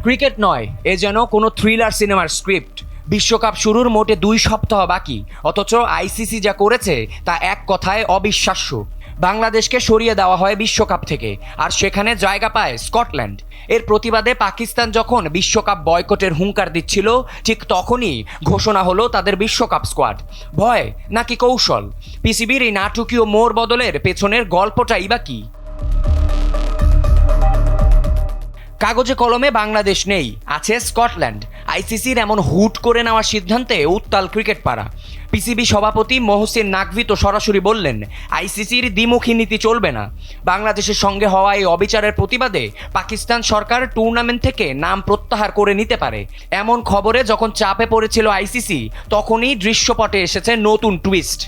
Cricket নয়, এ যেন কোনো থ্রিলার সিনেমার স্ক্রিপ্ট। বিশ্বকাপ শুরুর মোটে 2 সপ্তাহ বাকি, অথচ আইসিসি যা করেছে তা এক কথায় অবিশ্বাস্য। বাংলাদেশকে সরিয়ে দেওয়া হয় বিশ্বকাপ থেকে, আর সেখানে জায়গা পায় স্কটল্যান্ড। এর প্রতিবাদে পাকিস্তান যখন বিশ্বকাপ বয়কটের হুঙ্কার দিচ্ছিল, ঠিক তখনই ঘোষণা হলো তাদের বিশ্বকাপ স্কোয়াড। ভয় নাকি কৌশল? পিসিবির এই নাটকীয় মোড় বদলের পেছনের গল্পটাই বা কী? কাগজে কলমে বাংলাদেশ নেই, আছে স্কটল্যান্ড। আইসিসির এমন হুট করে নেওয়ার সিদ্ধান্তে উত্তাল ক্রিকেট পাড়া। পিসিবি সভাপতি মহসিন নাকভি তো সরাসরি বললেন, আইসিসির দ্বিমুখী নীতি চলবে না। বাংলাদেশের সঙ্গে হওয়া এই অবিচারের প্রতিবাদে পাকিস্তান সরকার টুর্নামেন্ট থেকে নাম প্রত্যাহার করে নিতে পারে। এমন খবরে যখন চাপে পড়েছিল আইসিসি, তখনই দৃশ্যপটে এসেছে নতুন টুইস্ট।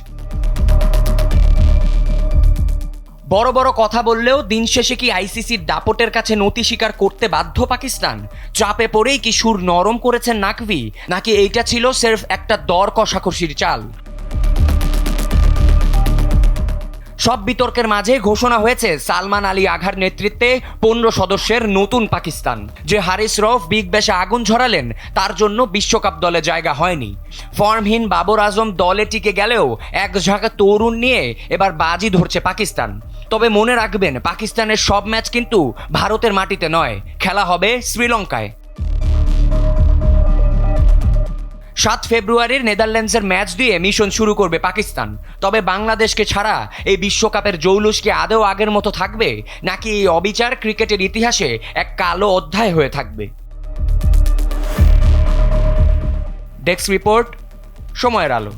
বড় বড় কথা বললেও দিন শেষে কি আইসিসির দাপটের কাছে নতি স্বীকার করতে বাধ্য পাকিস্তান? চাপে পড়েই কি সুর নরম করেছেন নাকভি, নাকি এইটা ছিল সির্ফ একটা দর কষাকষির চাল? সব বিতর্কের মাঝে ঘোষণা হয়েছে সালমান আলী আঘার নেতৃত্বে 15 সদস্যের নতুন পাকিস্তান। যে হারিস রউফ বিগ ব্যাশে আগুন ঝরালেন, তার জন্য বিশ্বকাপ দলে জায়গা হয়নি। ফর্মহীন বাবর আজম দলে টিকে গেলেও এক ঝাঁকা তরুণ নিয়ে এবার বাজি ধরছে পাকিস্তান। তবে মনে রাখবেন, পাকিস্তানের সব ম্যাচ কিন্তু ভারতের মাটিতে নয়, খেলা হবে শ্রীলঙ্কায়। 7 ফেব্রুয়ারির নেদারল্যান্ডসের ম্যাচ দিয়ে মিশন শুরু করবে পাকিস্তান। তবে বাংলাদেশকে ছাড়া এই বিশ্বকাপের জৌলুস কি আদৌ আগের মতো থাকবে, নাকি এই অবিচার ক্রিকেটের ইতিহাসে এক কালো অধ্যায় হয়ে থাকবে? ডেস্ক রিপোর্ট, সময়ের আলো।